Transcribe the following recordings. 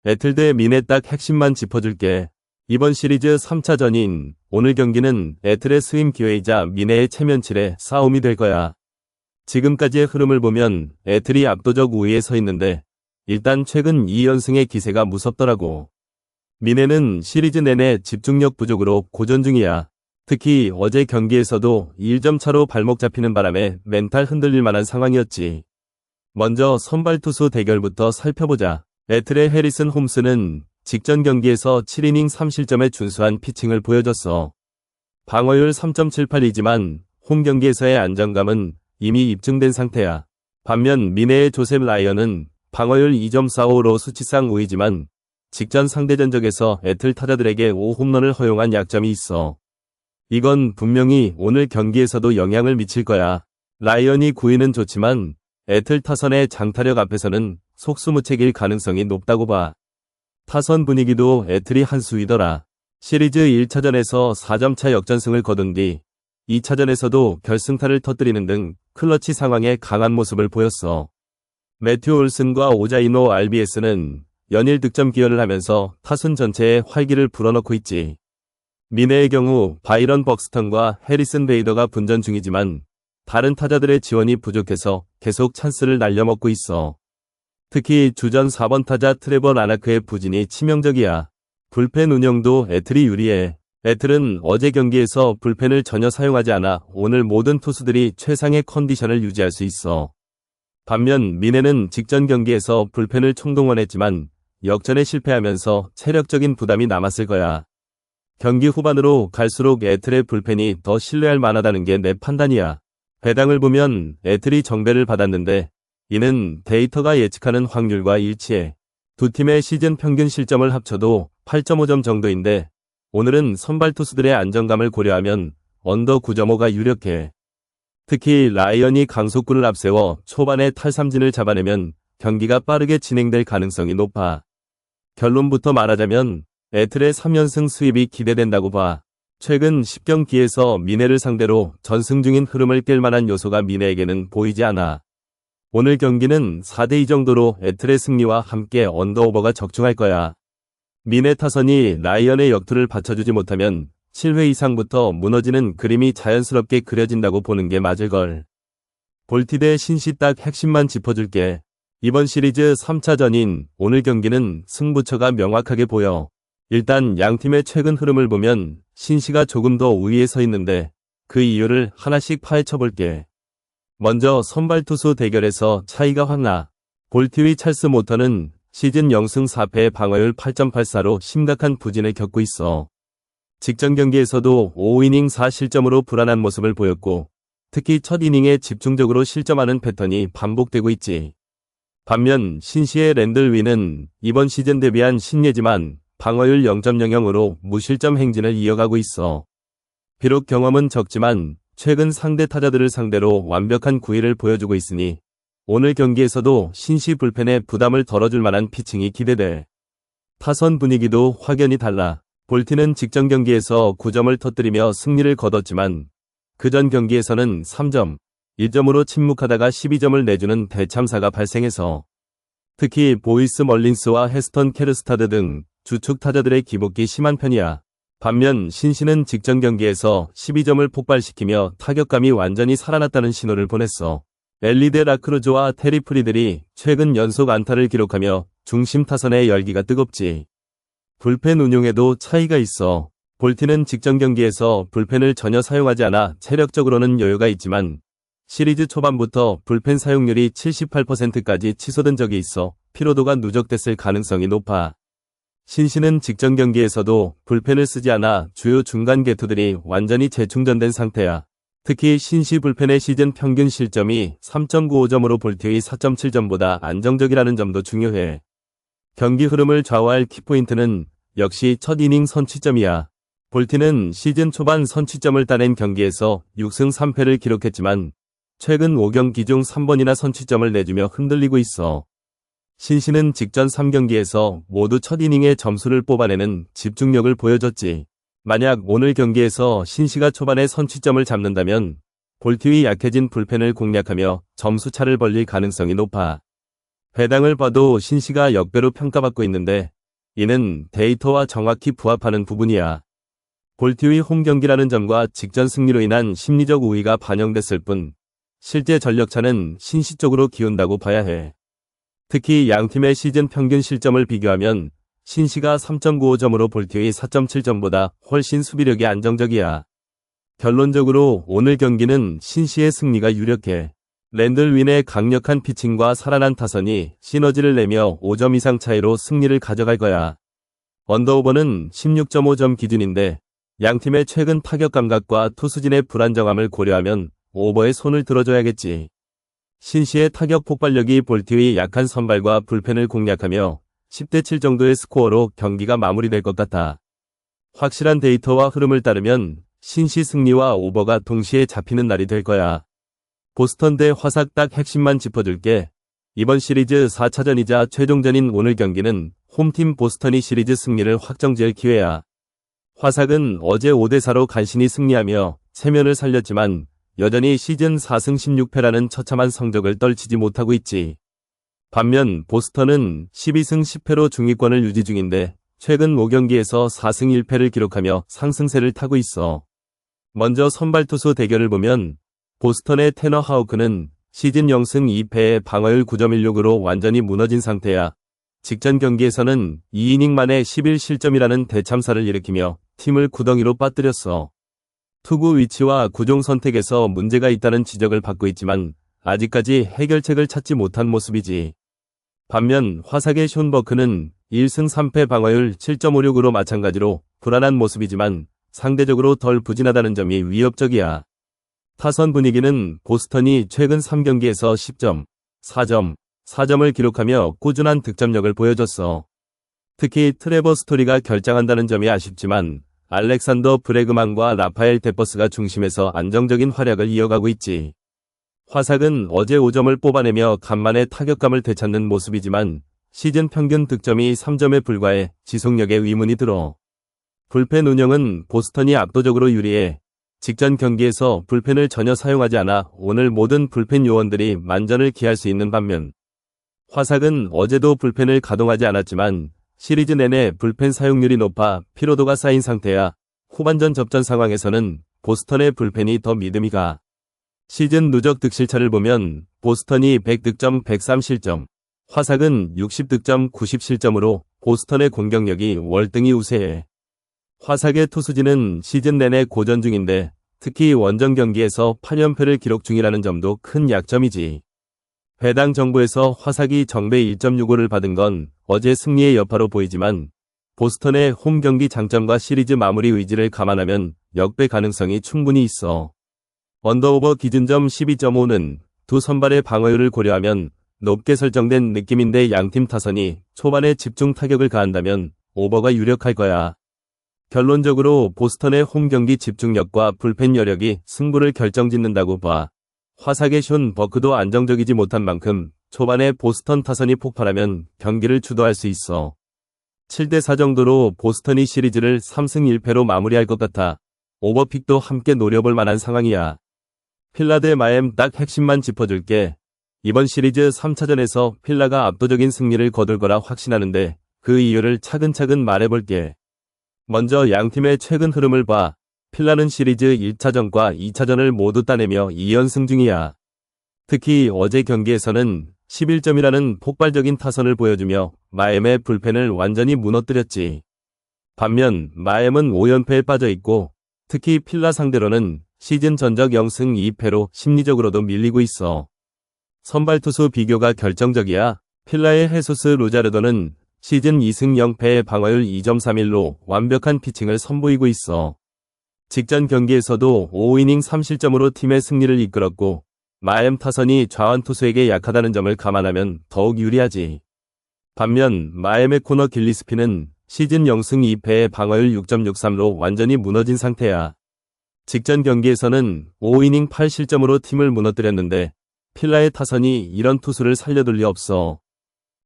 애틀 대 미네 딱 핵심만 짚어줄게. 이번 시리즈 3차전인 오늘 경기는 애틀의 스임 기회이자 미네의 체면칠의 싸움이 될 거야. 지금까지의 흐름을 보면 애틀이 압도적 우위에 서 있는데 일단 최근 2연승의 기세가 무섭더라고. 미네는 시리즈 내내 집중력 부족으로 고전 중이야. 특히 어제 경기에서도 1점 차로 발목 잡히는 바람에 멘탈 흔들릴 만한 상황이었지. 먼저 선발 투수 대결부터 살펴보자. 애틀의 해리슨 홈스는 직전 경기에서 7이닝 3실점의 준수한 피칭을 보여줬어. 방어율 3.78이지만 홈 경기에서의 안정감은 이미 입증된 상태야. 반면 미네의 조셉 라이언은 방어율 2.45로 수치상 우위지만 직전 상대 전적에서 애틀 타자들에게 5홈런을 허용한 약점이 있어. 이건 분명히 오늘 경기에서도 영향을 미칠 거야. 라이언이 9위는 좋지만 애틀 타선의 장타력 앞에서는 속수무책일 가능성이 높다고 봐. 타선 분위기도 애틀이 한 수위더라. 시리즈 1차전에서 4점차 역전승을 거둔 뒤 2차전에서도 결승타를 터뜨리는 등 클러치 상황에 강한 모습을 보였어. 매튜 올슨과 오자이노 RBS는 연일 득점 기여를 하면서 타순 전체에 활기를 불어넣고 있지. 미네의 경우 바이런 벅스턴과 해리슨 베이더가 분전 중이지만 다른 타자들의 지원이 부족해서 계속 찬스를 날려먹고 있어. 특히 주전 4번 타자 트레버 라나크의 부진이 치명적이야. 불펜 운영도 애틀이 유리해. 애틀은 어제 경기에서 불펜을 전혀 사용하지 않아 오늘 모든 투수들이 최상의 컨디션을 유지할 수 있어. 반면 미네는 직전 경기에서 불펜을 총동원했지만 역전에 실패하면서 체력적인 부담이 남았을 거야. 경기 후반으로 갈수록 애틀의 불펜이 더 신뢰할 만하다는 게 내 판단이야. 배당을 보면 애틀이 정배를 받았는데 이는 데이터가 예측하는 확률과 일치해. 두 팀의 시즌 평균 실점을 합쳐도 8.5점 정도인데 오늘은 선발 투수들의 안정감을 고려하면 언더 9.5가 유력해. 특히 라이언이 강속구를 앞세워 초반에 탈삼진을 잡아내면 경기가 빠르게 진행될 가능성이 높아. 결론부터 말하자면 애틀의 3연승 수입이 기대된다고 봐. 최근 10경기에서 미네를 상대로 전승 중인 흐름을 깰 만한 요소가 미네에게는 보이지 않아. 오늘 경기는 4대2 정도로 애틀의 승리와 함께 언더오버가 적중할 거야. 미네 타선이 라이언의 역투를 받쳐주지 못하면 7회 이상부터 무너지는 그림이 자연스럽게 그려진다고 보는 게 맞을걸. 볼티 대 신시 딱 핵심만 짚어줄게. 이번 시리즈 3차전인 오늘 경기는 승부처가 명확하게 보여. 일단 양팀의 최근 흐름을 보면 신시가 조금 더 우위에 서 있는데 그 이유를 하나씩 파헤쳐볼게. 먼저 선발 투수 대결에서 차이가 확 나. 볼티의 찰스 모터는 시즌 0승 4패의 방어율 8.84로 심각한 부진을 겪고 있어. 직전 경기에서도 5이닝 4실점으로 불안한 모습을 보였고 특히 첫 이닝에 집중적으로 실점하는 패턴이 반복되고 있지. 반면 신시의 랜들 윈은 이번 시즌 데뷔한 신예지만 방어율 0.00으로 무실점 행진을 이어가고 있어. 비록 경험은 적지만 최근 상대 타자들을 상대로 완벽한 구위를 보여주고 있으니 오늘 경기에서도 신시 불펜에 부담을 덜어줄 만한 피칭이 기대돼. 타선 분위기도 확연히 달라. 볼티는 직전 경기에서 9점을 터뜨리며 승리를 거뒀지만 그전 경기에서는 3점, 1점으로 침묵하다가 12점을 내주는 대참사가 발생해서 특히 보이스 멀린스와 헤스턴 캐르스타드 등 주축 타자들의 기복이 심한 편이야. 반면 신시는 직전 경기에서 12점을 폭발시키며 타격감이 완전히 살아났다는 신호를 보냈어. 엘리데 라크루즈와 테리 프리들이 최근 연속 안타를 기록하며 중심 타선의 열기가 뜨겁지. 불펜 운용에도 차이가 있어. 볼티는 직전 경기에서 불펜을 전혀 사용하지 않아 체력적으로는 여유가 있지만 시리즈 초반부터 불펜 사용률이 78%까지 치솟은 적이 있어 피로도가 누적됐을 가능성이 높아. 신시는 직전 경기에서도 불펜을 쓰지 않아 주요 중간 개투들이 완전히 재충전된 상태야. 특히 신시 불펜의 시즌 평균 실점이 3.95점으로 볼티의 4.7점보다 안정적이라는 점도 중요해. 경기 흐름을 좌우할 키포인트는 역시 첫 이닝 선취점이야. 볼티는 시즌 초반 선취점을 따낸 경기에서 6승 3패를 기록했지만 최근 5경기 중 3번이나 선취점을 내주며 흔들리고 있어. 신시는 직전 3경기에서 모두 첫 이닝에 점수를 뽑아내는 집중력을 보여줬지. 만약 오늘 경기에서 신시가 초반에 선취점을 잡는다면 볼티의 약해진 불펜을 공략하며 점수차를 벌릴 가능성이 높아. 배당을 봐도 신시가 역배로 평가받고 있는데 이는 데이터와 정확히 부합하는 부분이야. 볼트의 홈 경기라는 점과 직전 승리로 인한 심리적 우위가 반영됐을 뿐 실제 전력차는 신시 쪽으로 기운다고 봐야 해. 특히 양팀의 시즌 평균 실점을 비교하면 신시가 3.95점으로 볼트의 4.7점보다 훨씬 수비력이 안정적이야. 결론적으로 오늘 경기는 신시의 승리가 유력해. 랜들 윈의 강력한 피칭과 살아난 타선이 시너지를 내며 5점 이상 차이로 승리를 가져갈 거야. 언더오버는 16.5점 기준인데 양팀의 최근 타격 감각과 투수진의 불안정함을 고려하면 오버에 손을 들어줘야겠지. 신시의 타격 폭발력이 볼트의 약한 선발과 불펜을 공략하며 10대7 정도의 스코어로 경기가 마무리될 것 같아. 확실한 데이터와 흐름을 따르면 신시 승리와 오버가 동시에 잡히는 날이 될 거야. 보스턴 대 화삭 딱 핵심만 짚어줄게. 이번 시리즈 4차전이자 최종전인 오늘 경기는 홈팀 보스턴이 시리즈 승리를 확정지을 기회야. 화삭은 어제 5대4로 간신히 승리하며 체면을 살렸지만 여전히 시즌 4승 16패라는 처참한 성적을 떨치지 못하고 있지. 반면 보스턴은 12승 10패로 중위권을 유지 중인데 최근 5경기에서 4승 1패를 기록하며 상승세를 타고 있어. 먼저 선발 투수 대결을 보면 보스턴의 테너 하우크는 시즌 0승 2패의 방어율 9.16으로 완전히 무너진 상태야. 직전 경기에서는 2이닝 만에 11실점이라는 대참사를 일으키며 팀을 구덩이로 빠뜨렸어. 투구 위치와 구종 선택에서 문제가 있다는 지적을 받고 있지만 아직까지 해결책을 찾지 못한 모습이지. 반면 화삭의 숀 버크는 1승 3패 방어율 7.56으로 마찬가지로 불안한 모습이지만 상대적으로 덜 부진하다는 점이 위협적이야. 타선 분위기는 보스턴이 최근 3경기에서 10점, 4점, 4점을 기록하며 꾸준한 득점력을 보여줬어. 특히 트레버 스토리가 결장한다는 점이 아쉽지만 알렉산더 브래그만과 라파엘 데퍼스가 중심에서 안정적인 활약을 이어가고 있지. 화삭은 어제 5점을 뽑아내며 간만에 타격감을 되찾는 모습이지만 시즌 평균 득점이 3점에 불과해 지속력에 의문이 들어. 불펜 운영은 보스턴이 압도적으로 유리해 직전 경기에서 불펜을 전혀 사용하지 않아 오늘 모든 불펜 요원들이 만전을 기할 수 있는 반면 화삭은 어제도 불펜을 가동하지 않았지만 시리즈 내내 불펜 사용률이 높아 피로도가 쌓인 상태야. 후반전 접전 상황에서는 보스턴의 불펜이 더 믿음이 가. 시즌 누적 득실차를 보면 보스턴이 100득점 103실점, 화삭은 60득점 90실점으로 보스턴의 공격력이 월등히 우세해. 화삭의 투수진은 시즌 내내 고전 중인데 특히 원정 경기에서 8연패를 기록 중이라는 점도 큰 약점이지. 해당 정보에서 화삭이 정배 1.65를 받은 건 어제 승리의 여파로 보이지만 보스턴의 홈 경기 장점과 시리즈 마무리 의지를 감안하면 역배 가능성이 충분히 있어. 언더오버 기준점 12.5는 두 선발의 방어율을 고려하면 높게 설정된 느낌인데 양팀 타선이 초반에 집중 타격을 가한다면 오버가 유력할 거야. 결론적으로 보스턴의 홈 경기 집중력과 불펜 여력이 승부를 결정짓는다고 봐. 화삭의 숀 버크도 안정적이지 못한 만큼 초반에 보스턴 타선이 폭발하면 경기를 주도할 수 있어. 7대4 정도로 보스턴이 시리즈를 3승 1패로 마무리할 것 같아. 오버픽도 함께 노려볼 만한 상황이야. 필라 대 마엠 딱 핵심만 짚어줄게. 이번 시리즈 3차전에서 필라가 압도적인 승리를 거둘 거라 확신하는데 그 이유를 차근차근 말해볼게. 먼저 양팀의 최근 흐름을 봐. 필라는 시리즈 1차전과 2차전을 모두 따내며 2연승 중이야. 특히 어제 경기에서는 11점이라는 폭발적인 타선을 보여주며 마엠의 불펜을 완전히 무너뜨렸지. 반면 마엠은 5연패에 빠져있고 특히 필라 상대로는 시즌 전적 0승 2패로 심리적으로도 밀리고 있어. 선발 투수 비교가 결정적이야. 필라의 헤수스 루자르도는 시즌 2승 0패의 방어율 2.31로 완벽한 피칭을 선보이고 있어. 직전 경기에서도 5이닝 3실점으로 팀의 승리를 이끌었고 마엠 타선이 좌완 투수에게 약하다는 점을 감안하면 더욱 유리하지. 반면 마엠의 코너 길리스피는 시즌 0승 2패의 방어율 6.63로 완전히 무너진 상태야. 직전 경기에서는 5이닝 8실점으로 팀을 무너뜨렸는데 필라의 타선이 이런 투수를 살려둘 리 없어.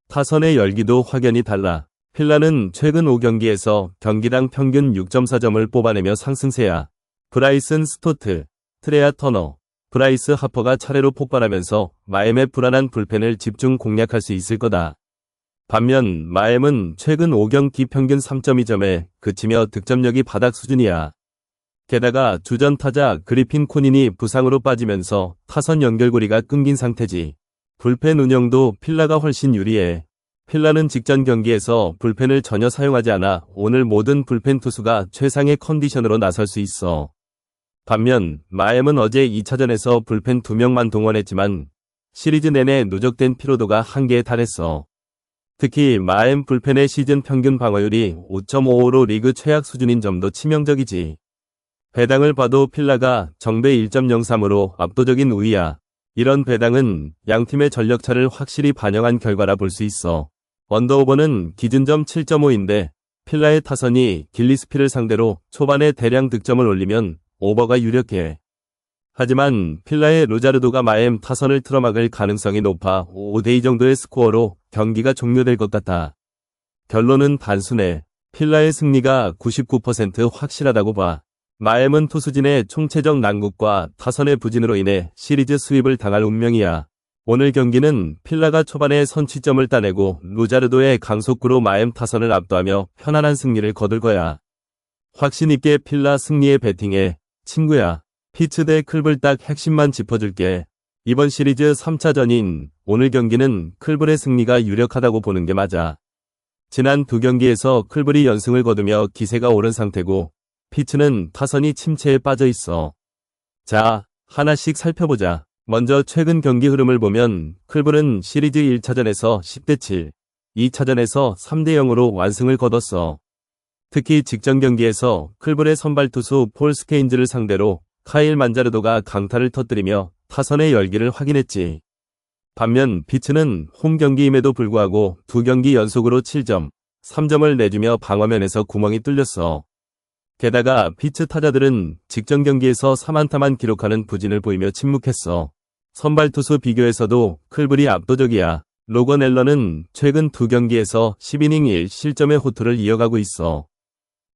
타선의 열기도 확연히 달라. 필라는 최근 5경기에서 경기당 평균 6.4점을 뽑아내며 상승세야. 브라이슨 스토트, 트레아 터너, 브라이스 하퍼가 차례로 폭발하면서 마엠의 불안한 불펜을 집중 공략할 수 있을 거다. 반면 마엠은 최근 5경기 평균 3.2점에 그치며 득점력이 바닥 수준이야. 게다가 주전 타자 그리핀 코닌이 부상으로 빠지면서 타선 연결고리가 끊긴 상태지. 불펜 운영도 필라가 훨씬 유리해. 필라는 직전 경기에서 불펜을 전혀 사용하지 않아 오늘 모든 불펜 투수가 최상의 컨디션으로 나설 수 있어. 반면 마엠은 어제 2차전에서 불펜 2명만 동원했지만 시리즈 내내 누적된 피로도가 한계에 달했어. 특히 마엠 불펜의 시즌 평균 방어율이 5.55로 리그 최악 수준인 점도 치명적이지. 배당을 봐도 필라가 정배 1.03으로 압도적인 우위야. 이런 배당은 양팀의 전력차를 확실히 반영한 결과라 볼 수 있어. 언더오버는 기준점 7.5인데 필라의 타선이 길리스피를 상대로 초반에 대량 득점을 올리면 오버가 유력해. 하지만 필라의 로자르도가 마엠 타선을 틀어막을 가능성이 높아 5대2 정도의 스코어로 경기가 종료될 것 같다. 결론은 단순해. 필라의 승리가 99% 확실하다고 봐. 마엠은 투수진의 총체적 난국과 타선의 부진으로 인해 시리즈 스윕을 당할 운명이야. 오늘 경기는 필라가 초반에 선취점을 따내고 로자르도의 강속구로 마엠 타선을 압도하며 편안한 승리를 거둘 거야. 확신 있게 필라 승리에 베팅해, 친구야. 피츠 대 클블 딱 핵심만 짚어줄게. 이번 시리즈 3차전인 오늘 경기는 클블의 승리가 유력하다고 보는 게 맞아. 지난 두 경기에서 클블이 연승을 거두며 기세가 오른 상태고 피츠는 타선이 침체에 빠져 있어. 자, 하나씩 살펴보자. 먼저 최근 경기 흐름을 보면 클블은 시리즈 1차전에서 10대7, 2차전에서 3대0으로 완승을 거뒀어. 특히 직전 경기에서 클블의 선발 투수 폴 스케인즈를 상대로 카일 만자르도가 강타를 터뜨리며 타선의 열기를 확인했지. 반면 피츠는 홈 경기임에도 불구하고 두 경기 연속으로 7점, 3점을 내주며 방어면에서 구멍이 뚫렸어. 게다가 피츠 타자들은 직전 경기에서 3안타만 기록하는 부진을 보이며 침묵했어. 선발 투수 비교에서도 클블이 압도적이야. 로건 앨런은 최근 두 경기에서 10이닝 1실점의 호투를 이어가고 있어.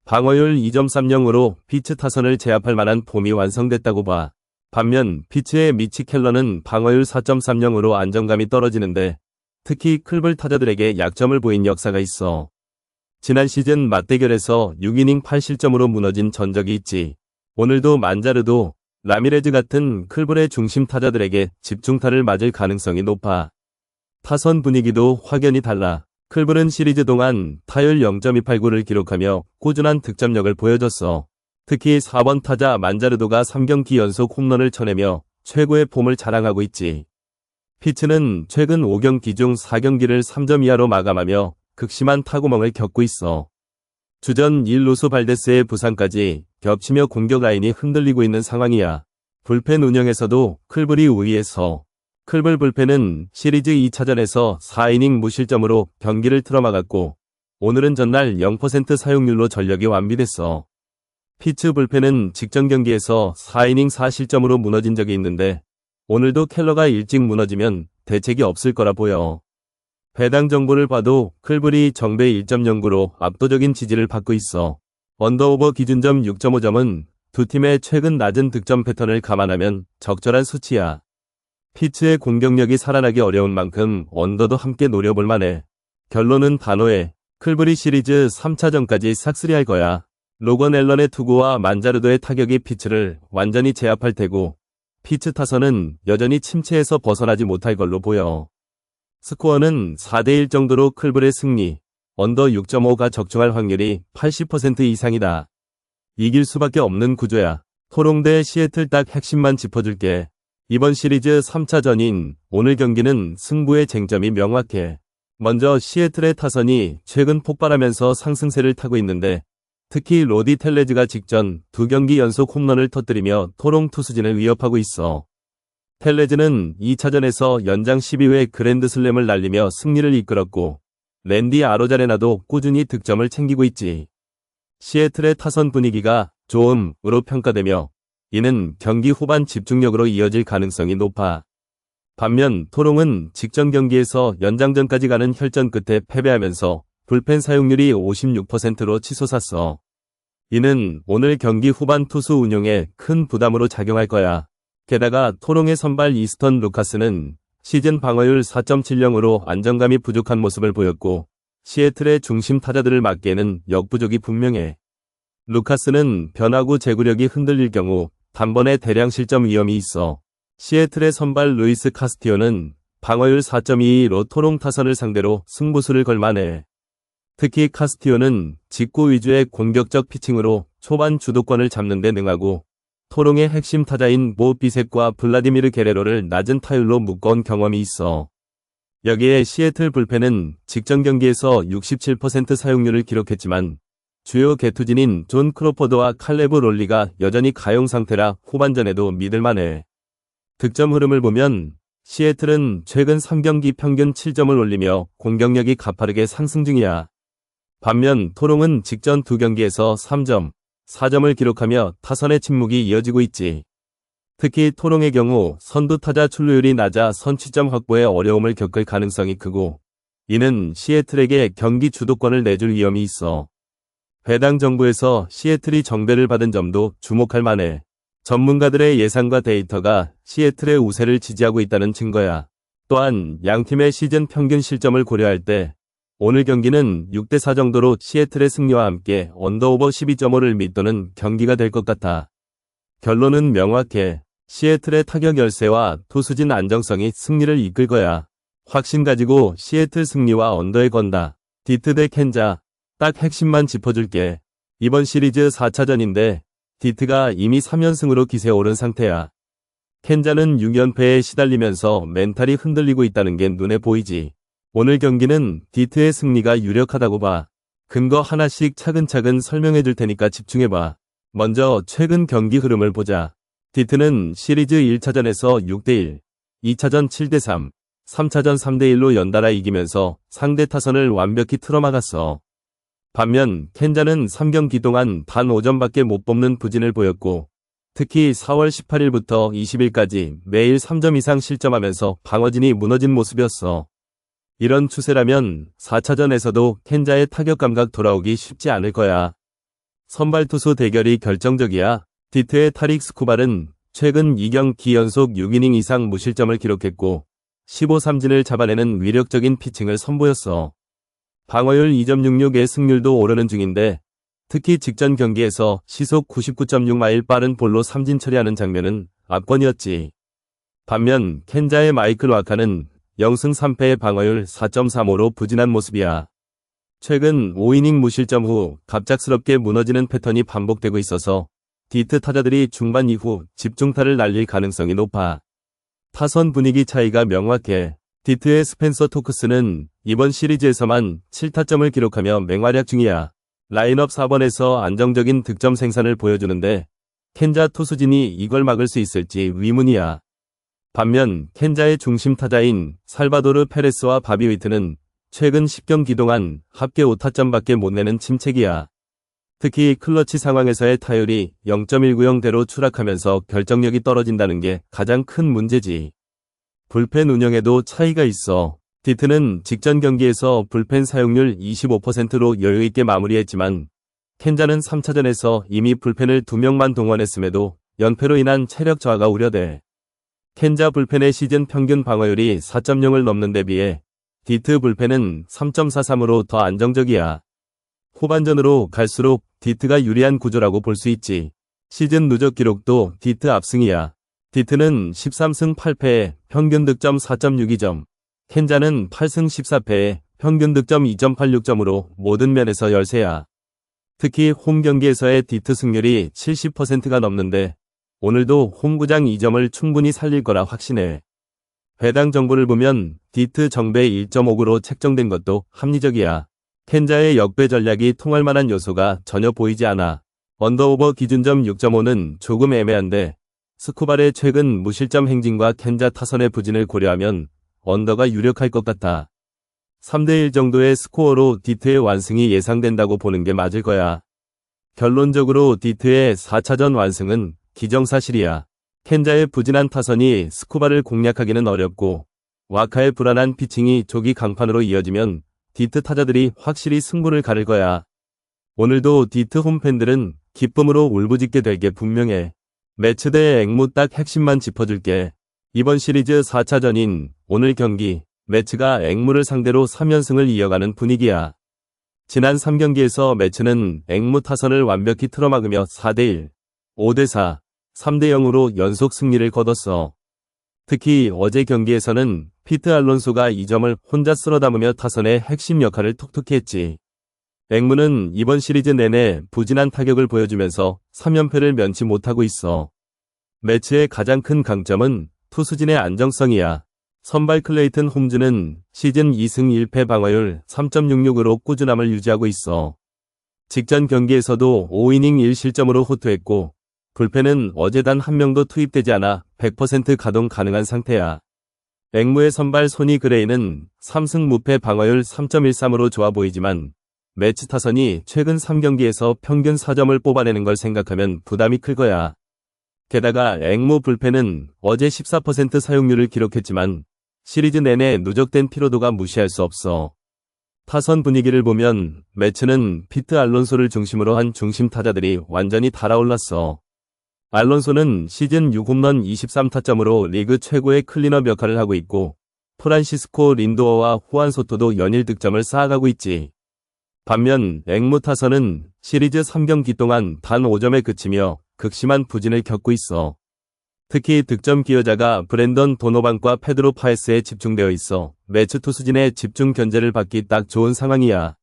방어율 2.30으로 피츠 타선을 제압할 만한 폼이 완성됐다고 봐. 반면 피츠의 미치 켈러는 방어율 4.30으로 안정감이 떨어지는데 특히 클블 타자들에게 약점을 보인 역사가 있어. 지난 시즌 맞대결에서 6이닝 8실점으로 무너진 전적이 있지. 오늘도 만자르도, 라미레즈 같은 클블의 중심 타자들에게 집중타를 맞을 가능성이 높아. 타선 분위기도 확연히 달라. 클블은 시리즈 동안 타율 0.289를 기록하며 꾸준한 득점력을 보여줬어. 특히 4번 타자 만자르도가 3경기 연속 홈런을 쳐내며 최고의 폼을 자랑하고 있지. 피츠는 최근 5경기 중 4경기를 3점 이하로 마감하며 극심한 타구멍을 겪고 있어. 주전 1루수 발데스의 부상까지 겹치며 공격 라인이 흔들리고 있는 상황이야. 불펜 운영에서도 클블이 우위에서 클블 불펜은 시리즈 2차전에서 4이닝 무실점으로 경기를 틀어막았고 오늘은 전날 0% 사용률로 전력이 완비됐어. 피츠 불펜은 직전 경기에서 4이닝 4실점으로 무너진 적이 있는데 오늘도 켈러가 일찍 무너지면 대책이 없을 거라 보여. 배당 정보를 봐도 클블이 정배 1.09로 압도적인 지지를 받고 있어. 언더오버 기준점 6.5점은 두 팀의 최근 낮은 득점 패턴을 감안하면 적절한 수치야. 피츠의 공격력이 살아나기 어려운 만큼 언더도 함께 노려볼 만해. 결론은 단호해. 클블이 시리즈 3차전까지 싹쓸이할 거야. 로건 앨런의 투구와 만자르도의 타격이 피츠를 완전히 제압할 테고 피츠 타선은 여전히 침체에서 벗어나지 못할 걸로 보여. 스코어는 4대1 정도로 클블의 승리, 언더 6.5가 적중할 확률이 80% 이상이다. 이길 수밖에 없는 구조야. 토롱 대 시애틀 딱 핵심만 짚어줄게. 이번 시리즈 3차전인 오늘 경기는 승부의 쟁점이 명확해. 먼저 시애틀의 타선이 최근 폭발하면서 상승세를 타고 있는데 특히 로디 텔레즈가 직전 두 경기 연속 홈런을 터뜨리며 토롱 투수진을 위협하고 있어. 텔레즈는 2차전에서 연장 12회 그랜드슬램을 날리며 승리를 이끌었고 랜디 아로자레나도 꾸준히 득점을 챙기고 있지. 시애틀의 타선 분위기가 좋음으로 평가되며 이는 경기 후반 집중력으로 이어질 가능성이 높아. 반면 토롱은 직전 경기에서 연장전까지 가는 혈전 끝에 패배하면서 불펜 사용률이 56%로 치솟았어. 이는 오늘 경기 후반 투수 운용에 큰 부담으로 작용할 거야. 게다가 토롱의 선발 이스턴 루카스는 시즌 방어율 4.70으로 안정감이 부족한 모습을 보였고 시애틀의 중심 타자들을 막기에는 역부족이 분명해. 루카스는 변화구 제구력이 흔들릴 경우 단번에 대량 실점 위험이 있어. 시애틀의 선발 루이스 카스티오는 방어율 4.22로 토롱 타선을 상대로 승부수를 걸만해. 특히 카스티오는 직구 위주의 공격적 피칭으로 초반 주도권을 잡는 데 능하고 토롱의 핵심 타자인 모 비셋과 블라디미르 게레로를 낮은 타율로 묶어온 경험이 있어. 여기에 시애틀 불펜은 직전 경기에서 67% 사용률을 기록했지만 주요 개투진인 존 크로포드와 칼레브 롤리가 여전히 가용 상태라 후반전에도 믿을만해. 득점 흐름을 보면 시애틀은 최근 3경기 평균 7점을 올리며 공격력이 가파르게 상승 중이야. 반면 토롱은 직전 2경기에서 3점, 4점을 기록하며 타선의 침묵이 이어지고 있지. 특히 토롱의 경우 선두 타자 출루율이 낮아 선취점 확보에 어려움을 겪을 가능성이 크고 이는 시애틀에게 경기 주도권을 내줄 위험이 있어. 배당 정보에서 시애틀이 정배를 받은 점도 주목할 만해. 전문가들의 예상과 데이터가 시애틀의 우세를 지지하고 있다는 증거야. 또한 양팀의 시즌 평균 실점을 고려할 때 오늘 경기는 6대4 정도로 시애틀의 승리와 함께 언더오버 12.5를 밑도는 경기가 될 것 같아. 결론은 명확해. 시애틀의 타격 열세와 투수진 안정성이 승리를 이끌 거야. 확신 가지고 시애틀 승리와 언더에 건다. 디트 대 켄자. 딱 핵심만 짚어줄게. 이번 시리즈 4차전인데 디트가 이미 3연승으로 기세에 오른 상태야. 켄자는 6연패에 시달리면서 멘탈이 흔들리고 있다는 게 눈에 보이지. 오늘 경기는 디트의 승리가 유력하다고 봐. 근거 하나씩 차근차근 설명해 줄 테니까 집중해봐. 먼저 최근 경기 흐름을 보자. 디트는 시리즈 1차전에서 6대1, 2차전 7대3, 3차전 3대1로 연달아 이기면서 상대 타선을 완벽히 틀어막았어. 반면 켄자는 3경기 동안 단 5점밖에 못 뽑는 부진을 보였고 특히 4월 18일부터 20일까지 매일 3점 이상 실점하면서 방어진이 무너진 모습이었어. 이런 추세라면 4차전에서도 켄자의 타격 감각 돌아오기 쉽지 않을 거야. 선발 투수 대결이 결정적이야. 디트의 타릭 스쿠발은 최근 2경기 연속 6이닝 이상 무실점을 기록했고 15삼진을 잡아내는 위력적인 피칭을 선보였어. 방어율 2.66의 승률도 오르는 중인데 특히 직전 경기에서 시속 99.6마일 빠른 볼로 삼진 처리하는 장면은 압권이었지. 반면 켄자의 마이클 와카는 0승 3패의 방어율 4.35로 부진한 모습이야. 최근 5이닝 무실점 후 갑작스럽게 무너지는 패턴이 반복되고 있어서 디트 타자들이 중반 이후 집중타를 날릴 가능성이 높아. 타선 분위기 차이가 명확해. 디트의 스펜서 토크스는 이번 시리즈에서만 7타점을 기록하며 맹활약 중이야. 라인업 4번에서 안정적인 득점 생산을 보여주는데 켄자 투수진이 이걸 막을 수 있을지 의문이야. 반면 켄자의 중심 타자인 살바도르 페레스와 바비 위트는 최근 10경기 동안 합계 5타점밖에 못 내는 침체기야. 특히 클러치 상황에서의 타율이 0.190대로 추락하면서 결정력이 떨어진다는 게 가장 큰 문제지. 불펜 운영에도 차이가 있어. 디트는 직전 경기에서 불펜 사용률 25%로 여유있게 마무리했지만 켄자는 3차전에서 이미 불펜을 2명만 동원했음에도 연패로 인한 체력 저하가 우려돼. 켄자 불펜의 시즌 평균 방어율이 4.0을 넘는 데 비해 디트 불펜은 3.43으로 더 안정적이야. 후반전으로 갈수록 디트가 유리한 구조라고 볼 수 있지. 시즌 누적 기록도 디트 압승이야. 디트는 13승 8패에 평균 득점 4.62점, 켄자는 8승 14패에 평균 득점 2.86점으로 모든 면에서 열세야. 특히 홈 경기에서의 디트 승률이 70%가 넘는데 오늘도 홈구장 2점을 충분히 살릴 거라 확신해. 배당 정보를 보면 디트 정배 1.5구로 책정된 것도 합리적이야. 켄자의 역배 전략이 통할 만한 요소가 전혀 보이지 않아. 언더오버 기준점 6.5는 조금 애매한데 스쿠발의 최근 무실점 행진과 켄자 타선의 부진을 고려하면 언더가 유력할 것 같아. 3대1 정도의 스코어로 디트의 완승이 예상된다고 보는 게 맞을 거야. 결론적으로 디트의 4차전 완승은 기정사실이야. 켄자의 부진한 타선이 스쿠바를 공략하기는 어렵고 와카의 불안한 피칭이 조기 강판으로 이어지면 디트 타자들이 확실히 승부를 가를 거야. 오늘도 디트 홈팬들은 기쁨으로 울부짖게 될 게 분명해. 매치대의 앵무 딱 핵심만 짚어줄게. 이번 시리즈 4차전인 오늘 경기, 매치가 앵무를 상대로 3연승을 이어가는 분위기야. 지난 3경기에서 매치는 앵무 타선을 완벽히 틀어막으며 4대1, 5대4, 3대0으로 연속 승리를 거뒀어. 특히 어제 경기에서는 피트 알론소가 이 점을 혼자 쓸어담으며 타선의 핵심 역할을 톡톡히 했지. 앵무는 이번 시리즈 내내 부진한 타격을 보여주면서 3연패를 면치 못하고 있어. 매치의 가장 큰 강점은 투수진의 안정성이야. 선발 클레이튼 홈즈는 시즌 2승 1패 방어율 3.66으로 꾸준함을 유지하고 있어. 직전 경기에서도 5이닝 1실점으로 호투했고 불펜은 어제 단 한 명도 투입되지 않아 100% 가동 가능한 상태야. 앵무의 선발 소니 그레이는 3승 무패 방어율 3.13으로 좋아 보이지만 매치 타선이 최근 3경기에서 평균 4점을 뽑아내는 걸 생각하면 부담이 클 거야. 게다가 앵무 불펜은 어제 14% 사용률을 기록했지만 시리즈 내내 누적된 피로도가 무시할 수 없어. 타선 분위기를 보면 매치는 피트 알론소를 중심으로 한 중심 타자들이 완전히 달아올랐어. 알론소는 시즌 6홈런 23타점으로 리그 최고의 클린업 역할을 하고 있고 프란시스코 린도어와 후안 소토도 연일 득점을 쌓아가고 있지. 반면 앵무 타선은 시리즈 3경기 동안 단 5점에 그치며 극심한 부진을 겪고 있어. 특히 득점 기여자가 브랜던 도노반과 페드로 파에스에 집중되어 있어 매치 투수진의 집중 견제를 받기 딱 좋은 상황이야.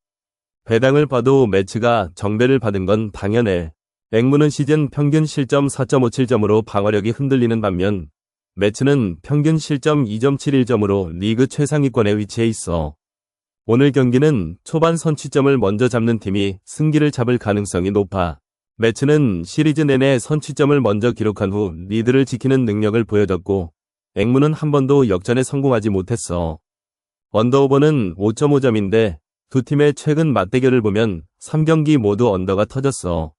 배당을 봐도 매치가 정배를 받은 건 당연해. 앵무는 시즌 평균 실점 4.57점으로 방어력이 흔들리는 반면 매치는 평균 실점 2.71점으로 리그 최상위권에 위치해 있어. 오늘 경기는 초반 선취점을 먼저 잡는 팀이 승기를 잡을 가능성이 높아. 매치는 시리즈 내내 선취점을 먼저 기록한 후 리드를 지키는 능력을 보여줬고 앵무는 한 번도 역전에 성공하지 못했어. 언더오버는 5.5점인데 두 팀의 최근 맞대결을 보면 3경기 모두 언더가 터졌어.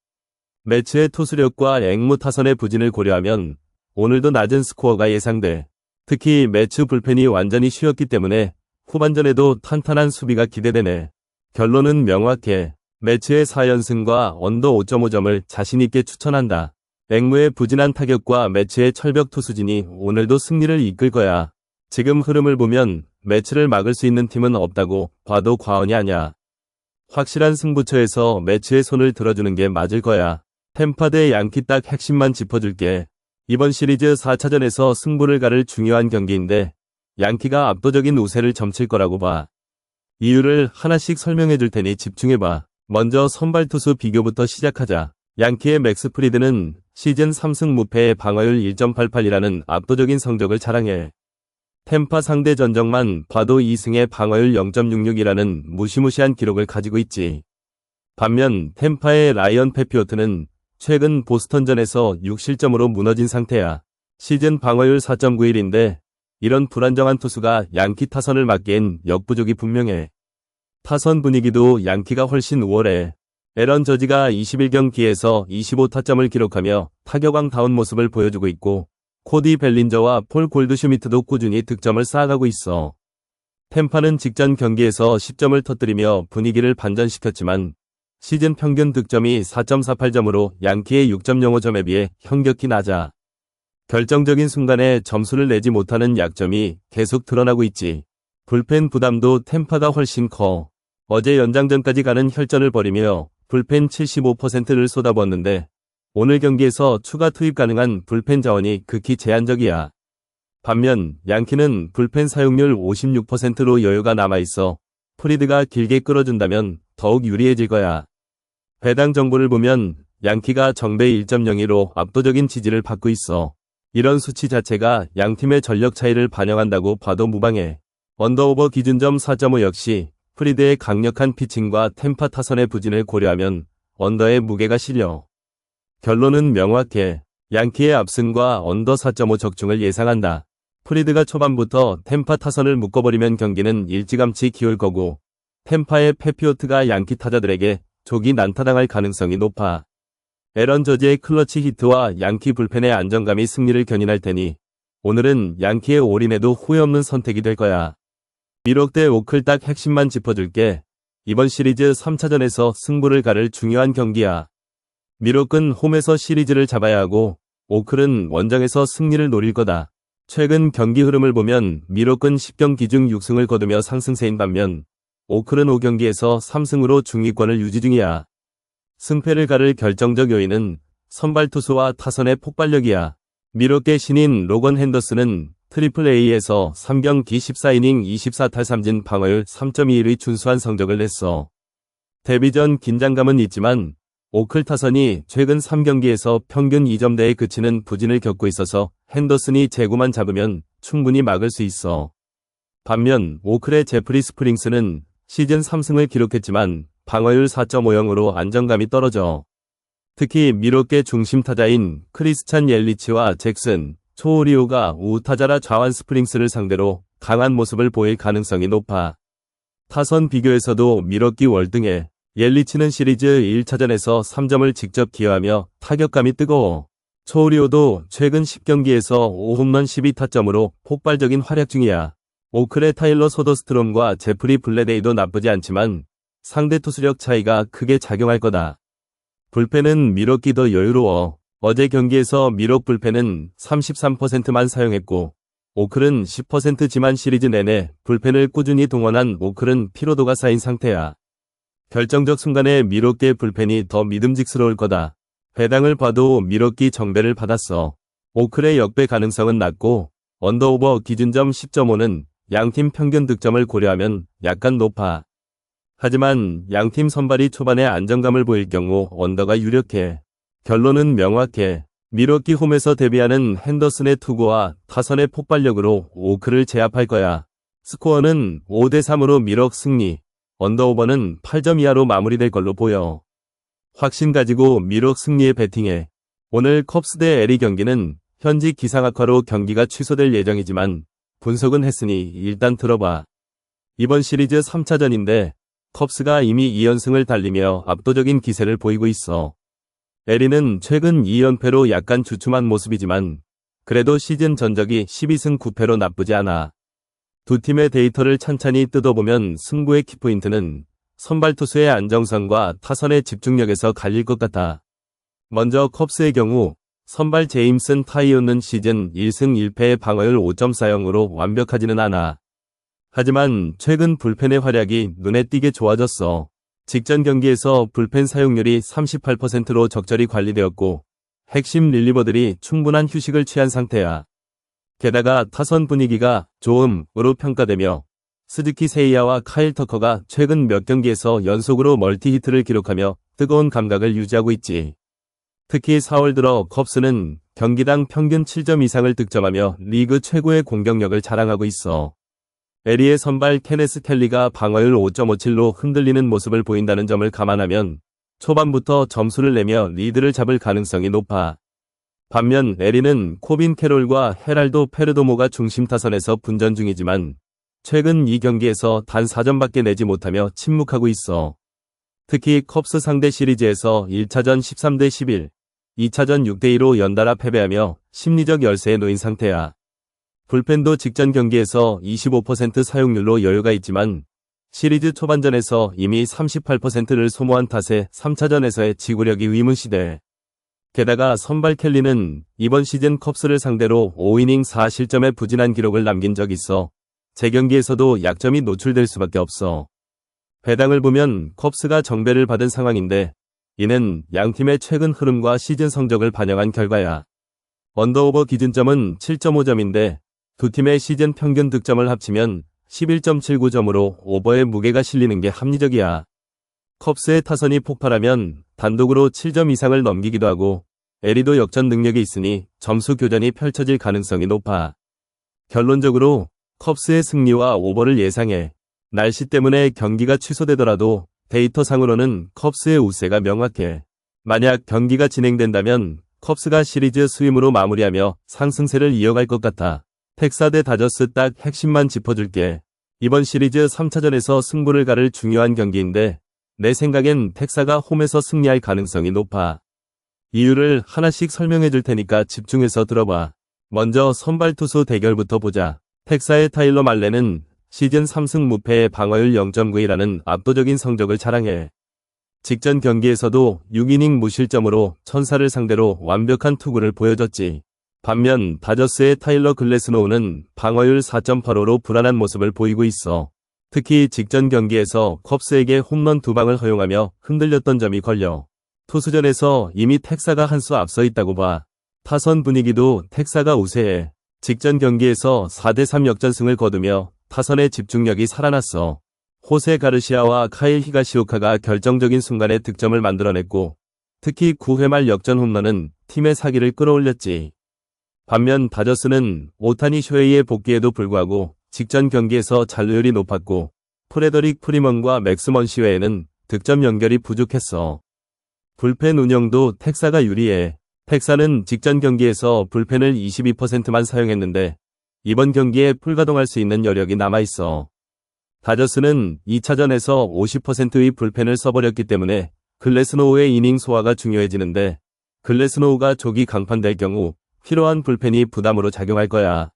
매치의 투수력과 앵무 타선의 부진을 고려하면 오늘도 낮은 스코어가 예상돼. 특히 매치 불펜이 완전히 쉬었기 때문에 후반전에도 탄탄한 수비가 기대되네. 결론은 명확해. 매치의 4연승과 언더 5.5점을 자신있게 추천한다. 앵무의 부진한 타격과 매치의 철벽 투수진이 오늘도 승리를 이끌 거야. 지금 흐름을 보면 매치를 막을 수 있는 팀은 없다고 봐도 과언이 아니야. 확실한 승부처에서 매치의 손을 들어주는 게 맞을 거야. 템파 대 양키 딱 핵심만 짚어줄게. 이번 시리즈 4차전에서 승부를 가를 중요한 경기인데 양키가 압도적인 우세를 점칠 거라고 봐. 이유를 하나씩 설명해 줄 테니 집중해봐. 먼저 선발 투수 비교부터 시작하자. 양키의 맥스 프리드는 시즌 3승 무패의 방어율 1.88이라는 압도적인 성적을 자랑해. 템파 상대 전적만 봐도 2승의 방어율 0.66이라는 무시무시한 기록을 가지고 있지. 반면 템파의 라이언 페피오트는 최근 보스턴전에서 6실점으로 무너진 상태야. 시즌 방어율 4.91인데 이런 불안정한 투수가 양키 타선을 막기엔 역부족이 분명해. 타선 분위기도 양키가 훨씬 우월해. 에런 저지가 21경기에서 25타점을 기록하며 타격왕다운 모습을 보여주고 있고 코디 벨린저와 폴 골드슈미트도 꾸준히 득점을 쌓아가고 있어. 템파는 직전 경기에서 10점을 터뜨리며 분위기를 반전시켰지만 시즌 평균 득점이 4.48점으로 양키의 6.05점에 비해 현격히 낮아. 결정적인 순간에 점수를 내지 못하는 약점이 계속 드러나고 있지. 불펜 부담도 템파가 훨씬 커. 어제 연장전까지 가는 혈전을 벌이며 불펜 75%를 쏟아부었는데 오늘 경기에서 추가 투입 가능한 불펜 자원이 극히 제한적이야. 반면 양키는 불펜 사용률 56%로 여유가 남아있어 프리드가 길게 끌어준다면 더욱 유리해질 거야. 배당 정보를 보면 양키가 정배 1.02로 압도적인 지지를 받고 있어. 이런 수치 자체가 양팀의 전력 차이를 반영한다고 봐도 무방해. 언더오버 기준점 4.5 역시 프리드의 강력한 피칭과 템파 타선의 부진을 고려하면 언더의 무게가 실려. 결론은 명확해. 양키의 압승과 언더 4.5 적중을 예상한다. 프리드가 초반부터 템파 타선을 묶어버리면 경기는 일찌감치 기울 거고 템파의 페피오트가 양키 타자들에게 조기 난타당할 가능성이 높아. 에런 저지의 클러치 히트와 양키 불펜의 안정감이 승리를 견인할 테니 오늘은 양키의 올인에도 후회 없는 선택이 될 거야. 미록 대 오클 딱 핵심만 짚어줄게. 이번 시리즈 3차전에서 승부를 가를 중요한 경기야. 미록은 홈에서 시리즈를 잡아야 하고 오클은 원정에서 승리를 노릴 거다. 최근 경기 흐름을 보면 미러끈 10경기 중 6승을 거두며 상승세인 반면 오클은 5경기에서 3승으로 중위권을 유지 중이야. 승패를 가를 결정적 요인은 선발 투수와 타선의 폭발력이야. 미러계 신인 로건 핸더슨은 트리플 A에서 3경기 14이닝 24탈 3진 방어율 3.21의 준수한 성적을 냈어. 데뷔 전 긴장감은 있지만 오클 타선이 최근 3경기에서 평균 2점대에 그치는 부진을 겪고 있어서 핸더슨이 제구만 잡으면 충분히 막을 수 있어. 반면 오클의 제프리 스프링스는 시즌 3승을 기록했지만 방어율 4.50으로 안정감이 떨어져. 특히 미러계 중심 타자인 크리스찬 옐리치와 잭슨, 초우리오가 우타자라 좌완 스프링스를 상대로 강한 모습을 보일 가능성이 높아. 타선 비교에서도 미러기 월등해. 옐리치는 시리즈 1차전에서 3점을 직접 기여하며 타격감이 뜨거워. 초우리오도 최근 10경기에서 5홈런 12타점으로 폭발적인 활약 중이야. 오클의 타일러 소더스트롬과 제프리 블레데이도 나쁘지 않지만 상대 투수력 차이가 크게 작용할 거다. 불펜은 미러기 더 여유로워. 어제 경기에서 미러 불펜은 33%만 사용했고 오클은 10%지만 시리즈 내내 불펜을 꾸준히 동원한 오클은 피로도가 쌓인 상태야. 결정적 순간에 미러기의 불펜이 더 믿음직스러울 거다. 배당을 봐도 미러기 정배를 받았어. 오클의 역배 가능성은 낮고 언더오버 기준점 10.5는 양팀 평균 득점을 고려하면 약간 높아. 하지만 양팀 선발이 초반에 안정감을 보일 경우 언더가 유력해. 결론은 명확해. 미러기 홈에서 데뷔하는 핸더슨의 투구와 타선의 폭발력으로 오클을 제압할 거야. 스코어는 5대3으로 미러 승리, 언더오버는 8점 이하로 마무리될 걸로 보여. 확신 가지고 미러 승리에 베팅해. 오늘 컵스 대 LA 경기는 현지 기상 악화로 경기가 취소될 예정이지만 분석은 했으니 일단 들어봐. 이번 시리즈 3차전인데 컵스가 이미 2연승을 달리며 압도적인 기세를 보이고 있어. LA는 최근 2연패로 약간 주춤한 모습이지만 그래도 시즌 전적이 12승 9패로 나쁘지 않아. 두 팀의 데이터를 찬찬히 뜯어보면 승부의 키포인트는 선발 투수의 안정성과 타선의 집중력에서 갈릴 것 같아. 먼저 컵스의 경우 선발 제임슨 타이온은 시즌 1승 1패의 방어율 5.40으로 완벽하지는 않아. 하지만 최근 불펜의 활약이 눈에 띄게 좋아졌어. 직전 경기에서 불펜 사용률이 38%로 적절히 관리되었고 핵심 릴리버들이 충분한 휴식을 취한 상태야. 게다가 타선 분위기가 좋음으로 평가되며 스즈키 세이야와 카일 터커가 최근 몇 경기에서 연속으로 멀티히트를 기록하며 뜨거운 감각을 유지하고 있지. 특히 4월 들어 컵스는 경기당 평균 7점 이상을 득점하며 리그 최고의 공격력을 자랑하고 있어. LA의 선발 케네스 켈리가 방어율 5.57로 흔들리는 모습을 보인다는 점을 감안하면 초반부터 점수를 내며 리드를 잡을 가능성이 높아. 반면 LA는 코빈 캐롤과 헤랄도 페르도모가 중심 타선에서 분전 중이지만 최근 2경기에서 단 4점밖에 내지 못하며 침묵하고 있어. 특히 컵스 상대 시리즈에서 1차전 13대 11, 2차전 6대2로 연달아 패배하며 심리적 열세에 놓인 상태야. 불펜도 직전 경기에서 25% 사용률로 여유가 있지만 시리즈 초반전에서 이미 38%를 소모한 탓에 3차전에서의 지구력이 의문시돼. 게다가 선발 켈리는 이번 시즌 컵스를 상대로 5이닝 4실점의 부진한 기록을 남긴 적이 있어 재경기에서도 약점이 노출될 수밖에 없어. 배당을 보면 컵스가 정배를 받은 상황인데 이는 양팀의 최근 흐름과 시즌 성적을 반영한 결과야. 언더오버 기준점은 7.5점인데 두 팀의 시즌 평균 득점을 합치면 11.79점으로 오버의 무게가 실리는 게 합리적이야. 컵스의 타선이 폭발하면 단독으로 7점 이상을 넘기기도 하고 LA도 역전 능력이 있으니 점수 교전이 펼쳐질 가능성이 높아. 결론적으로 컵스의 승리와 오버를 예상해. 날씨 때문에 경기가 취소되더라도 데이터상으로는 컵스의 우세가 명확해. 만약 경기가 진행된다면 컵스가 시리즈 스윕으로 마무리하며 상승세를 이어갈 것 같아. 텍사 대 다저스 딱 핵심만 짚어줄게. 이번 시리즈 3차전에서 승부를 가를 중요한 경기인데 내 생각엔 텍사가 홈에서 승리할 가능성이 높아. 이유를 하나씩 설명해 줄 테니까 집중해서 들어봐. 먼저 선발 투수 대결부터 보자. 텍사의 타일러 말레는 시즌 3승 무패의 방어율 0.91라는 압도적인 성적을 자랑해. 직전 경기에서도 6이닝 무실점으로 천사를 상대로 완벽한 투구를 보여줬지. 반면 다저스의 타일러 글래스노우는 방어율 4.85로 불안한 모습을 보이고 있어. 특히 직전 경기에서 컵스에게 홈런 2방을 허용하며 흔들렸던 점이 걸려 투수전에서 이미 텍사가 한 수 앞서 있다고 봐. 타선 분위기도 텍사가 우세해. 직전 경기에서 4대3 역전승을 거두며 타선의 집중력이 살아났어. 호세 가르시아와 카일 히가시오카가 결정적인 순간에 득점을 만들어냈고 특히 9회 말 역전 홈런은 팀의 사기를 끌어올렸지. 반면 다저스는 오타니 쇼헤이의 복귀에도 불구하고 직전 경기에서 잔루율이 높았고 프레더릭 프리먼과 맥스 먼시 외에는 득점 연결이 부족했어. 불펜 운영도 텍사가 유리해. 텍사는 직전 경기에서 불펜을 22%만 사용했는데 이번 경기에 풀가동할 수 있는 여력이 남아있어. 다저스는 2차전에서 50%의 불펜을 써버렸기 때문에 글래스노우의 이닝 소화가 중요해지는데 글래스노우가 조기 강판될 경우 필요한 불펜이 부담으로 작용할 거야.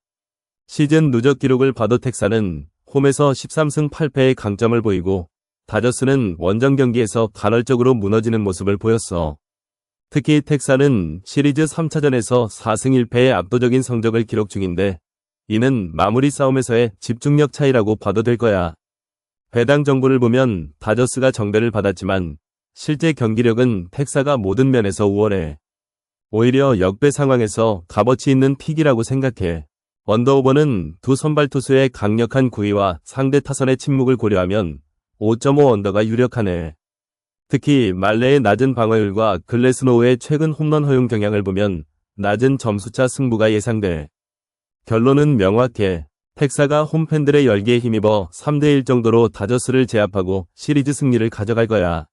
시즌 누적 기록을 봐도 텍사는 홈에서 13승 8패의 강점을 보이고 다저스는 원정 경기에서 간헐적으로 무너지는 모습을 보였어. 특히 텍사는 시리즈 3차전에서 4승 1패의 압도적인 성적을 기록 중인데 이는 마무리 싸움에서의 집중력 차이라고 봐도 될 거야. 배당 정보를 보면 다저스가 정배를 받았지만 실제 경기력은 텍사가 모든 면에서 우월해. 오히려 역배 상황에서 값어치 있는 픽이라고 생각해. 언더오버는 두 선발 투수의 강력한 구위와 상대 타선의 침묵을 고려하면 5.5 언더가 유력하네. 특히 말레의 낮은 방어율과 글래스노우의 최근 홈런 허용 경향을 보면 낮은 점수차 승부가 예상돼. 결론은 명확해. 텍사가 홈팬들의 열기에 힘입어 3대1 정도로 다저스를 제압하고 시리즈 승리를 가져갈 거야.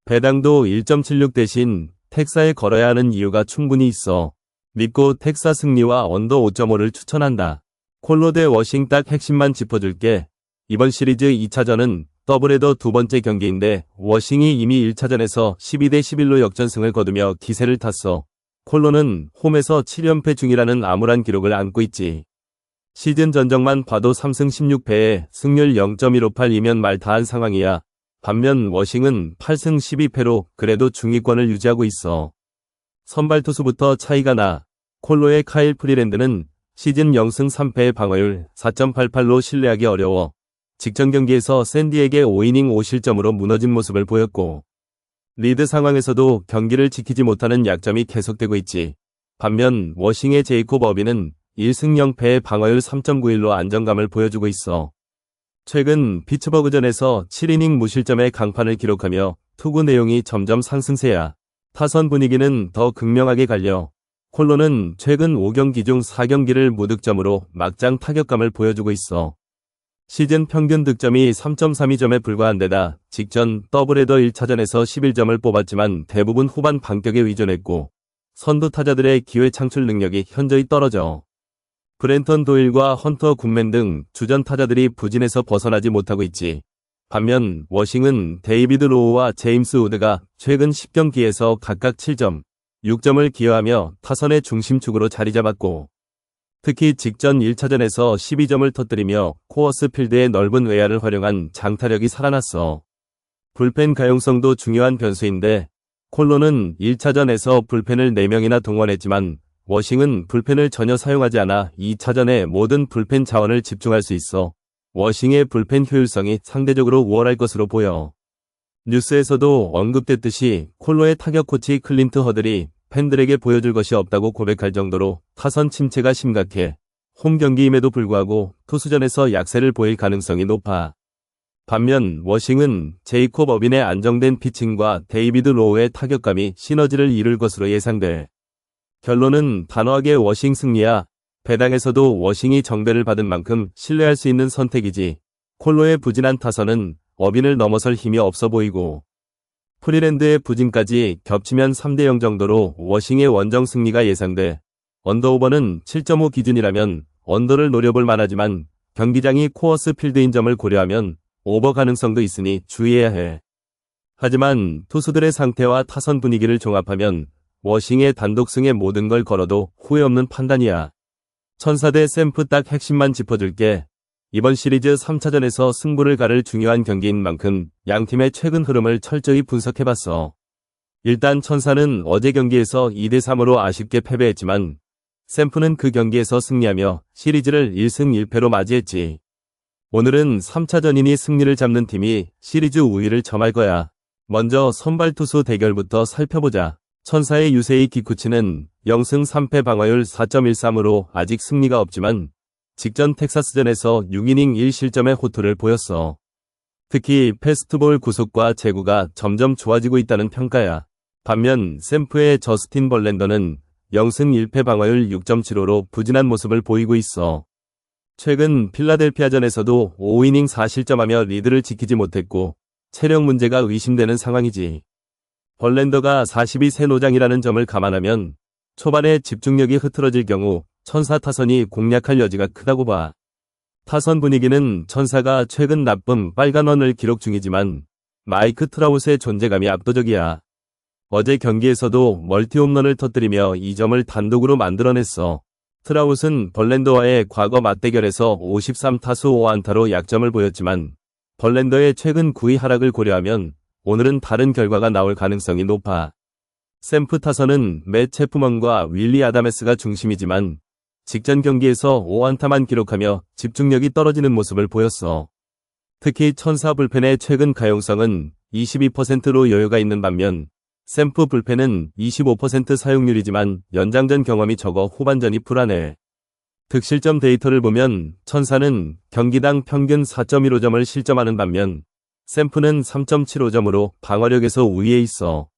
배당도 1.76 대신 텍사에 걸어야 하는 이유가 충분히 있어. 믿고 텍사 승리와 언더 5.5를 추천한다. 콜로 대 워싱 딱 핵심만 짚어줄게. 이번 시리즈 2차전은 더블헤더 두 번째 경기인데 워싱이 이미 1차전에서 12대 11로 역전승을 거두며 기세를 탔어. 콜로는 홈에서 7연패 중이라는 암울한 기록을 안고 있지. 시즌 전적만 봐도 3승 16패에 승률 0.158이면 말 다한 상황이야. 반면 워싱은 8승 12패로 그래도 중위권을 유지하고 있어. 선발 투수부터 차이가 나. 콜로의 카일 프리랜드는 시즌 0승 3패의 방어율 4.88로 신뢰하기 어려워. 직전 경기에서 샌디에게 5이닝 5실점으로 무너진 모습을 보였고 리드 상황에서도 경기를 지키지 못하는 약점이 계속되고 있지. 반면 워싱의 제이콥 어비는 1승 0패의 방어율 3.91로 안정감을 보여주고 있어. 최근 피츠버그전에서 7이닝 무실점의 강판을 기록하며 투구 내용이 점점 상승세야. 타선 분위기는 더 극명하게 갈려. 콜로는 최근 5경기 중 4경기를 무득점으로 막장 타격감을 보여주고 있어. 시즌 평균 득점이 3.32점에 불과한 데다 직전 더블헤더 1차전에서 11점을 뽑았지만 대부분 후반 반격에 의존했고 선두 타자들의 기회 창출 능력이 현저히 떨어져. 브랜턴 도일과 헌터 굿맨 등 주전 타자들이 부진에서 벗어나지 못하고 있지. 반면 워싱은 데이비드 로우와 제임스 우드가 최근 10경기에서 각각 7점, 6점을 기여하며 타선의 중심축으로 자리 잡았고 특히 직전 1차전에서 12점을 터뜨리며 코어스 필드의 넓은 외야를 활용한 장타력이 살아났어. 불펜 가용성도 중요한 변수인데 콜로는 1차전에서 불펜을 4명이나 동원했지만 워싱은 불펜을 전혀 사용하지 않아 2차전에 모든 불펜 자원을 집중할 수 있어 워싱의 불펜 효율성이 상대적으로 우월할 것으로 보여. 뉴스에서도 언급됐듯이 콜로의 타격 코치 클린트 허들이 팬들에게 보여줄 것이 없다고 고백할 정도로 타선 침체가 심각해. 홈 경기임에도 불구하고 투수전에서 약세를 보일 가능성이 높아. 반면 워싱은 제이콥 어빈의 안정된 피칭과 데이비드 로우의 타격감이 시너지를 이룰 것으로 예상돼. 결론은 단호하게 워싱 승리야. 배당에서도 워싱이 정배를 받은 만큼 신뢰할 수 있는 선택이지. 콜로의 부진한 타선은 어빈을 넘어설 힘이 없어 보이고 프리랜드의 부진까지 겹치면 3대0 정도로 워싱의 원정 승리가 예상돼. 언더오버는 7.5 기준이라면 언더를 노려볼 만하지만 경기장이 코어스 필드인 점을 고려하면 오버 가능성도 있으니 주의해야 해. 하지만 투수들의 상태와 타선 분위기를 종합하면 워싱의 단독승에 모든 걸 걸어도 후회 없는 판단이야. 천사 대 샘프 딱 핵심만 짚어줄게. 이번 시리즈 3차전에서 승부를 가를 중요한 경기인 만큼 양팀의 최근 흐름을 철저히 분석해봤어. 일단 천사는 어제 경기에서 2대3으로 아쉽게 패배했지만 샘프는 그 경기에서 승리하며 시리즈를 1승 1패로 맞이했지. 오늘은 3차전이니 승리를 잡는 팀이 시리즈 우위를 점할 거야. 먼저 선발 투수 대결부터 살펴보자. 천사의 유세이 기쿠치는 0승 3패 방어율 4.13으로 아직 승리가 없지만 직전 텍사스전에서 6이닝 1실점의 호투를 보였어. 특히 패스트볼 구속과 제구가 점점 좋아지고 있다는 평가야. 반면 샘프의 저스틴 벌랜더는 0승 1패 방어율 6.75로 부진한 모습을 보이고 있어. 최근 필라델피아전에서도 5이닝 4실점하며 리드를 지키지 못했고 체력 문제가 의심되는 상황이지. 벌랜더가 42세 노장이라는 점을 감안하면 초반에 집중력이 흐트러질 경우 천사 타선이 공략할 여지가 크다고 봐. 타선 분위기는 천사가 최근 나쁨 빨간 원을 기록 중이지만 마이크 트라웃의 존재감이 압도적이야. 어제 경기에서도 멀티 홈런을 터뜨리며 2점을 단독으로 만들어냈어. 트라웃은 벌랜더와의 과거 맞대결에서 53타수 5안타로 약점을 보였지만 벌랜더의 최근 9위 하락을 고려하면 오늘은 다른 결과가 나올 가능성이 높아. 샘프 타선은 맷 체프먼과 윌리 아다메스가 중심이지만 직전 경기에서 5안타만 기록하며 집중력이 떨어지는 모습을 보였어. 특히 천사 불펜의 최근 가용성은 22%로 여유가 있는 반면 샘프 불펜은 25% 사용률이지만 연장전 경험이 적어 후반전이 불안해. 득실점 데이터를 보면 천사는 경기당 평균 4.15점을 실점하는 반면 샘프는 3.75점으로 방어력에서 우위에 있어.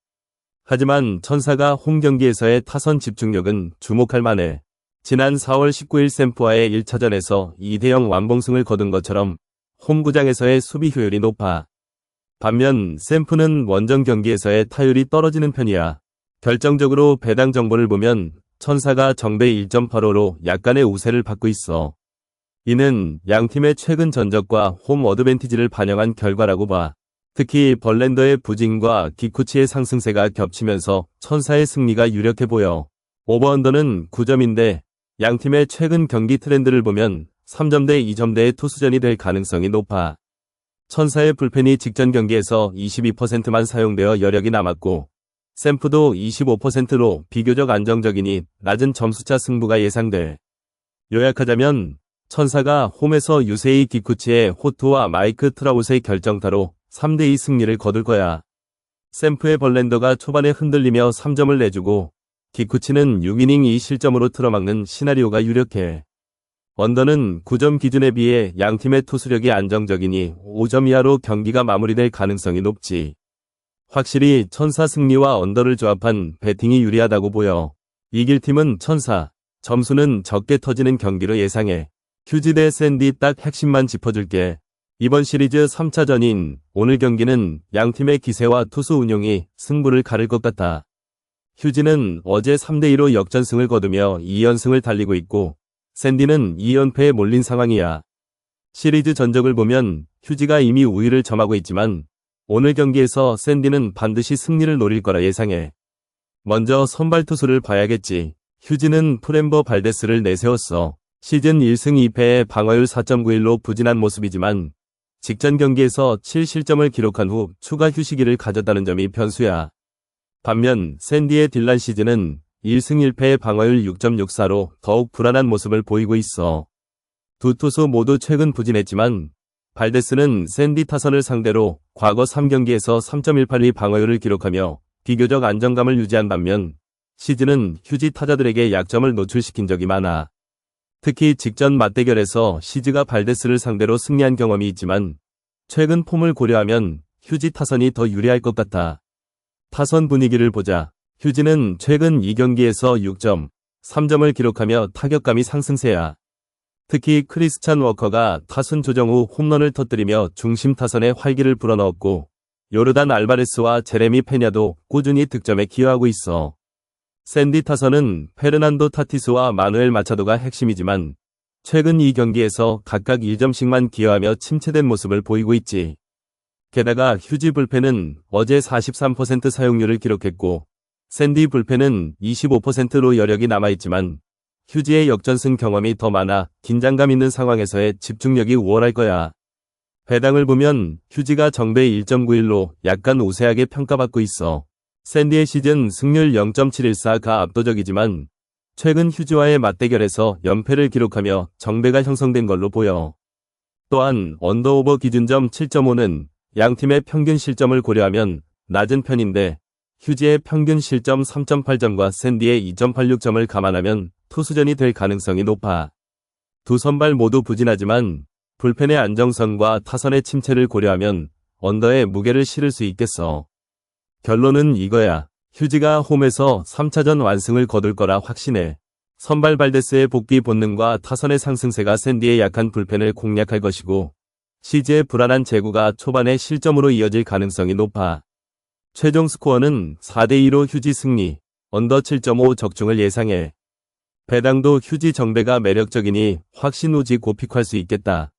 하지만 천사가 홈 경기에서의 타선 집중력은 주목할 만해. 지난 4월 19일 샘프와의 1차전에서 2대0 완봉승을 거둔 것처럼 홈구장에서의 수비 효율이 높아. 반면 샘프는 원정 경기에서의 타율이 떨어지는 편이야. 결정적으로 배당 정보를 보면 천사가 정배 1.85로 약간의 우세를 받고 있어. 이는 양팀의 최근 전적과 홈 어드밴티지를 반영한 결과라고 봐. 특히 벌랜더의 부진과 기쿠치의 상승세가 겹치면서 천사의 승리가 유력해 보여. 오버언더는 9점인데 양팀의 최근 경기 트렌드를 보면 3점대 2점대의 투수전이 될 가능성이 높아. 천사의 불펜이 직전 경기에서 22%만 사용되어 여력이 남았고 샘프도 25%로 비교적 안정적이니 낮은 점수차 승부가 예상돼. 요약하자면 천사가 홈에서 유세이 기쿠치의 호투와 마이크 트라웃의 결정타로 3대2 승리를 거둘 거야. 샘프의 벌랜더가 초반에 흔들리며 3점을 내주고 기쿠치는 6이닝 2실점으로 틀어막는 시나리오가 유력해. 언더는 9점 기준에 비해 양팀의 투수력이 안정적이니 5점 이하로 경기가 마무리될 가능성이 높지. 확실히 천사 승리와 언더를 조합한 배팅이 유리하다고 보여. 이길 팀은 천사, 점수는 적게 터지는 경기로 예상해. 휴지 대 샌디 딱 핵심만 짚어줄게. 이번 시리즈 3차전인 오늘 경기는 양팀의 기세와 투수 운용이 승부를 가를 것 같아. 휴지는 어제 3대2로 역전승을 거두며 2연승을 달리고 있고 샌디는 2연패에 몰린 상황이야. 시리즈 전적을 보면 휴지가 이미 우위를 점하고 있지만 오늘 경기에서 샌디는 반드시 승리를 노릴 거라 예상해. 먼저 선발 투수를 봐야겠지. 휴지는 프렘버 발데스를 내세웠어. 시즌 1승 2패에 방어율 4.91로 부진한 모습이지만 직전 경기에서 7실점을 기록한 후 추가 휴식기를 가졌다는 점이 변수야. 반면 샌디의 딜란 시즌은 1승 1패의 방어율 6.64로 더욱 불안한 모습을 보이고 있어. 두 투수 모두 최근 부진했지만 발데스는 샌디 타선을 상대로 과거 3경기에서 3.18의 방어율을 기록하며 비교적 안정감을 유지한 반면 시즌은 휴지 타자들에게 약점을 노출시킨 적이 많아. 특히 직전 맞대결에서 시즈가 발데스를 상대로 승리한 경험이 있지만 최근 폼을 고려하면 휴지 타선이 더 유리할 것 같아. 타선 분위기를 보자. 휴지는 최근 2경기에서 6점, 3점을 기록하며 타격감이 상승세야. 특히 크리스찬 워커가 타순 조정 후 홈런을 터뜨리며 중심 타선에 활기를 불어넣었고 요르단 알바레스와 제레미 페냐도 꾸준히 득점에 기여하고 있어. 샌디 타선은 페르난도 타티스와 마누엘 마차도가 핵심이지만 최근 2경기에서 각각 1점씩만 기여하며 침체된 모습을 보이고 있지. 게다가 휴지 불펜은 어제 43% 사용률을 기록했고 샌디 불펜은 25%로 여력이 남아있지만 휴지의 역전승 경험이 더 많아 긴장감 있는 상황에서의 집중력이 우월할 거야. 배당을 보면 휴지가 정배 1.91로 약간 우세하게 평가받고 있어. 샌디의 시즌 승률 0.714가 압도적이지만 최근 휴지와의 맞대결에서 연패를 기록하며 정배가 형성된 걸로 보여. 또한 언더오버 기준점 7.5는 양팀의 평균 실점을 고려하면 낮은 편인데 휴지의 평균 실점 3.8점과 샌디의 2.86점을 감안하면 투수전이 될 가능성이 높아. 두 선발 모두 부진하지만 불펜의 안정성과 타선의 침체를 고려하면 언더에 무게를 실을 수 있겠어. 결론은 이거야. 휴지가 홈에서 3차전 완승을 거둘 거라 확신해. 선발 발데스의 복귀 본능과 타선의 상승세가 샌디의 약한 불펜을 공략할 것이고 CG의 불안한 제구가 초반에 실점으로 이어질 가능성이 높아. 최종 스코어는 4대2로 휴지 승리, 언더 7.5 적중을 예상해. 배당도 휴지 정배가 매력적이니 확신 우지 고픽할 수 있겠다.